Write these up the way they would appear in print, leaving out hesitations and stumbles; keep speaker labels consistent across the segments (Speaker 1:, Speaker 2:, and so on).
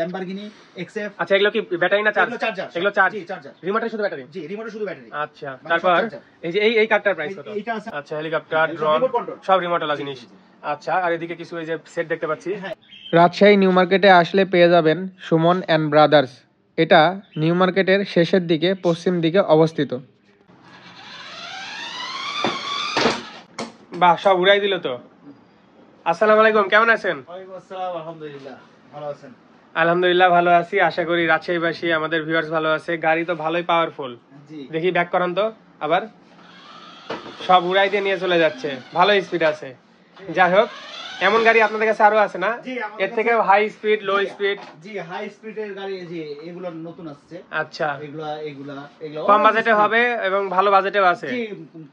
Speaker 1: Lamborghini XF.
Speaker 2: আচ্ছা, এগুলো কি ব্যাটারি না চার্জ? এগুলো চার্জ।
Speaker 1: জি, চার্জার।
Speaker 2: রিমোটে শুধু ব্যাটারি?
Speaker 1: জি, রিমোটে শুধু ব্যাটারি।
Speaker 2: আচ্ছা, তারপর এই যে এই কারটার প্রাইস কত?
Speaker 1: এইটা আছে।
Speaker 2: আচ্ছা, হেলিকপ্টার, ড্রোন সব রিমোটওয়ালা জিনিস। আচ্ছা, আর এদিকে কিছু এই যে সেট দেখতে পাচ্ছি।
Speaker 3: রাজশাহী নিউ মার্কেটে আসলে পেয়ে যাবেন সুমন অ্যান্ড ব্রাদার্স। এটা নিউ মার্কেটের শেষের দিকে পশ্চিম দিকে অবস্থিত।
Speaker 2: বাহ, সব উড়াই দিল তো। আসসালামু আলাইকুম, কেমন আছেন?
Speaker 1: ওয়ালাইকুম আসসালাম, আলহামদুলিল্লাহ। ভালো আছেন?
Speaker 2: আলহামদুলিল্লাহ ভালো আছি, আশা করি রাজশাহীবাসী আমাদের ভিউয়ার্স ভালো আছে। গাড়ি তো ভালোই পাওয়ারফুল।
Speaker 1: জি।
Speaker 2: দেখি ব্যাক করান তো আবার। সব উড়াই দিয়ে নিয়ে চলে যাচ্ছে, ভালো স্পিড আছে। যাই হোক, এমন গাড়ি আপনাদের কাছে আরো আছে না?
Speaker 1: জি, আমাদের
Speaker 2: এর থেকে হাই স্পিড, লো স্পিড?
Speaker 1: জি, হাই স্পিডের গাড়ি জি এগুলো নতুন আসছে।
Speaker 2: আচ্ছা,
Speaker 1: এগুলা
Speaker 2: কম বাজেটে হবে এবং ভালো বাজেটেও আছে?
Speaker 1: জি,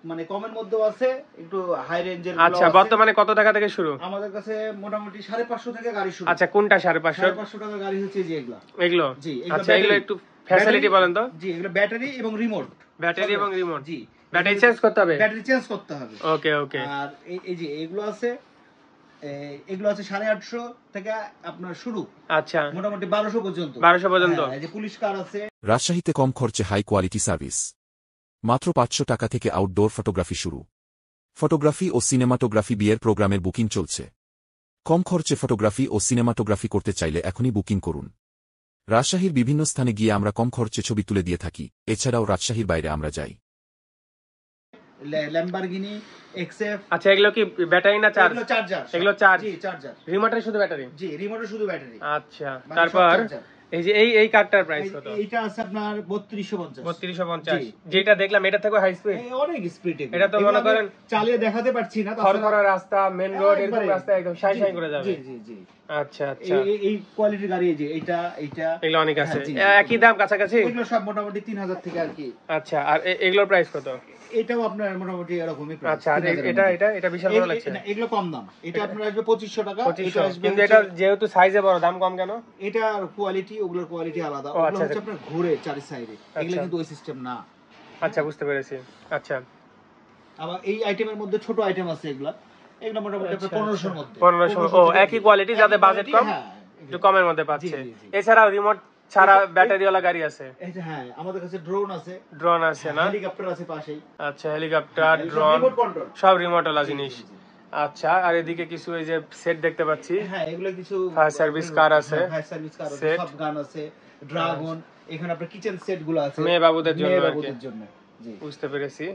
Speaker 1: মানে কমের মধ্যেও আছে, একটু হাই রেঞ্জের।
Speaker 2: আচ্ছা, বর্তমানে কত টাকা থেকে শুরু?
Speaker 1: আমাদের কাছে মোটামুটি 550 থেকে গাড়ি শুরু।
Speaker 2: আচ্ছা, কোনটা 550?
Speaker 1: 550 টাকা গাড়ি হচ্ছে যে এগুলো।
Speaker 2: এগুলো?
Speaker 1: জি,
Speaker 2: আচ্ছা, এগুলো একটু ফ্যাসিলিটি বলেন তো।
Speaker 1: জি, এগুলো ব্যাটারি এবং রিমোট।
Speaker 2: ব্যাটারি এবং রিমোট?
Speaker 1: জি,
Speaker 2: ব্যাটারি চেঞ্জ করতে হবে?
Speaker 1: ব্যাটারি চেঞ্জ করতে হবে।
Speaker 2: ওকে ওকে।
Speaker 1: আর এই যে এগুলো আছে, এগুলো আছে 850 থেকে আপনার শুরু।
Speaker 2: আচ্ছা,
Speaker 1: মোটামুটি 1200 পর্যন্ত।
Speaker 2: 1200 পর্যন্ত?
Speaker 1: এই যে পুলিশ কার আছে।
Speaker 4: রাজশাহীতে কম খরচে হাই কোয়ালিটি সার্ভিস, মাত্র 500 টাকা থেকে আউটডোর ফটোগ্রাফি শুরু। ফটোগ্রাফি ও সিনেমাটোগ্রাফি বিয়ের প্রোগ্রামের বুকিং চলছে। কম খরচে ফটোগ্রাফি ও সিনেমাটোগ্রাফি করতে চাইলে এখনই বুকিং করুন। রাজশাহীর বিভিন্ন স্থানে গিয়ে আমরা কম খরচে ছবি তুলে দিয়ে থাকি। এছাড়াও রাজশাহীর বাইরে আমরা যাই।
Speaker 1: Lamborghini XF.
Speaker 2: আচ্ছা, এগুলো কি ব্যাটারি না চার্জ?
Speaker 1: এগুলো চার্জার।
Speaker 2: এগুলো চার্জ?
Speaker 1: জি, চার্জার।
Speaker 2: রিমোটে শুধু ব্যাটারি?
Speaker 1: জি, রিমোটে শুধু ব্যাটারি।
Speaker 2: আচ্ছা, তারপর এই যে এই কারটার প্রাইস কত?
Speaker 1: এইটা আছে আপনার 3250।
Speaker 2: 3250? যেটা দেখলাম এটা থেকে হাই স্পিড?
Speaker 1: অনেক স্পিড।
Speaker 2: এটা তো মনে করেন
Speaker 1: চালিয়ে দেখাতে পারছি না,
Speaker 2: খড়খড়া রাস্তা, মেন রোড, এরকম রাস্তা একদম শাই শাই করে যাবে।
Speaker 1: জি জি জি।
Speaker 2: আচ্ছা আচ্ছা,
Speaker 1: এই কোয়ালিটির গাড়ি যে এইটা
Speaker 2: এগুলো অনেক আছে। একই দাম কাছাকাছি?
Speaker 1: এগুলো সব মোটামুটি 3000 থেকে আর কি।
Speaker 2: আচ্ছা, আর এগুলোর প্রাইস কত?
Speaker 1: এটাও আপনার মোটামুটি এরকমই প্রাইস।
Speaker 2: আচ্ছা, আর এটা বিশাল বড় লাগছে।
Speaker 1: না, এগুলো কম দাম। এটা আপনার আসবে 2500 টাকা।
Speaker 2: এটা আসবে, কিন্তু এটা যেহেতু সাইজে বড়, দাম কম কেন?
Speaker 1: এটার কোয়ালিটি, ওগুলোর কোয়ালিটি আলাদা। ওগুলো হচ্ছে আপনার ঘুরে চারি সাইডে, এগুলো কিন্তু ওই সিস্টেম না।
Speaker 2: আচ্ছা, বুঝতে পেরেছি। আচ্ছা,
Speaker 1: আবার এই আইটেমের মধ্যে ছোট আইটেম আছে, এগুলো মোটামুটি আপনার 1500 এর মধ্যে।
Speaker 2: 1500? ও, একই কোয়ালিটি, যাদের বাজেট কম একটু কমের মধ্যে পাচ্ছে। এছাড়াও রিমোট ছাড়া ব্যাটারিওয়ালা গাড়ি আছে?
Speaker 1: হ্যাঁ, আমাদের কাছে ড্রোন আছে।
Speaker 2: ড্রোন আছে না?
Speaker 1: হেলিকপ্টার আছে পাশেই।
Speaker 2: আচ্ছা, হেলিকপ্টার, ড্রোন সব রিমোটওয়ালা জিনিস। আচ্ছা, আর এদিকে কিছু এই যে সেট দেখতে পাচ্ছি।
Speaker 1: হ্যাঁ, এগুলো কিছু
Speaker 2: ফায়ার সার্ভিস কার আছে,
Speaker 1: ফায়ার সার্ভিস কার আছে, সব গান আছে, ড্রাগন। এখানে আপনার কিচেন সেট গুলো আছে
Speaker 2: মেয়ে বাবুদের জন্য।
Speaker 1: জি,
Speaker 2: বুঝতে পেরেছি।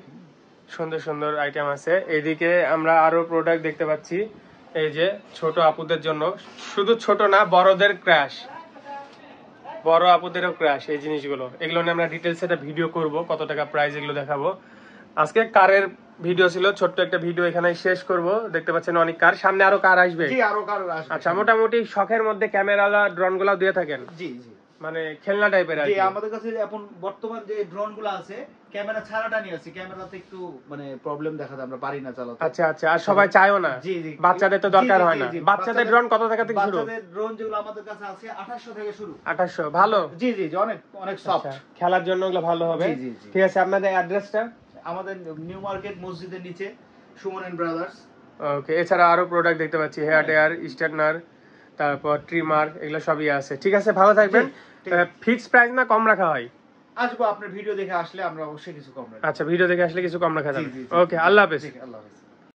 Speaker 2: সুন্দর সুন্দর আইটেম আছে। এদিকে আমরা আরো প্রোডাক্ট দেখতে পাচ্ছি, এই যে ছোট আপুদের জন্য। শুধু ছোট না, বড়দের ক্র্যাশ, বড় আপুদেরও ক্র্যাশ। এই জিনিসগুলো, এগুলো নিয়ে আমরা ডিটেলস একটা ভিডিও করব, কত টাকা প্রাইস এগুলো দেখাবো। আজকে কারের ভিডিও ছিল, ছোট্ট একটা ভিডিও এখানে শেষ করব। দেখতে পাচ্ছেন অনেক কার, সামনে আরো কার আসবে।
Speaker 1: জি, আরো কার আসবে।
Speaker 2: আচ্ছা, মোটামুটি শখের মধ্যে ক্যামেরাওয়ালা ড্রোন গুলো দিয়ে থাকেন?
Speaker 1: জি জি,
Speaker 2: মানে খেলনা টাইপের আর
Speaker 1: কি।
Speaker 2: কি।
Speaker 1: আমাদের কাছে এখন বর্তমান যে ড্রোন গুলো আছে, ক্যামেরা ছাড়াটা নিয়ে আসি। ক্যামেরাতে একটু মানে প্রবলেম দেখাতে, আমরা পারি না চালাতে।
Speaker 2: আচ্ছা আচ্ছা, আর সবাই চায়ও না।
Speaker 1: জি জি,
Speaker 2: বাচ্চাদের তো দরকার হয় না। বাচ্চাদের ড্রোন কত টাকা থেকে শুরু?
Speaker 1: বাচ্চাদের ড্রোন যেগুলো আমাদের কাছে আছে 2800 থেকে শুরু।
Speaker 2: 2800? ভালো।
Speaker 1: জি জি, অনেক অনেক সফট।
Speaker 2: খেলার জন্য এগুলো ভালো হবে।
Speaker 1: জি জি জি।
Speaker 2: ঠিক আছে, আপনাদের অ্যাড্রেসটা?
Speaker 1: আমাদের নিউ মার্কেট মসজিদের নিচে, সুমন এন্ড ব্রাদার্স।
Speaker 2: ওকে, এছাড়া আরো প্রোডাক্ট দেখতে পাচ্ছি, হেয়ার ড্রায়ার, স্ট্রেটনার, তারপর ট্রিমার, এগুলো সবই আছে। ঠিক আছে, ভালো থাকবেন। ফিক্সড প্রাইস না কম রাখা হয়?
Speaker 1: আসবো, আপনার ভিডিও দেখে আসলে আমরা অবশ্যই কিছু কম রাখবো।
Speaker 2: আচ্ছা, ভিডিও দেখে আসলে কিছু কম রাখা যাবে। ওকে, আল্লাহ হাফেজ।
Speaker 1: আল্লাহ হাফেজ।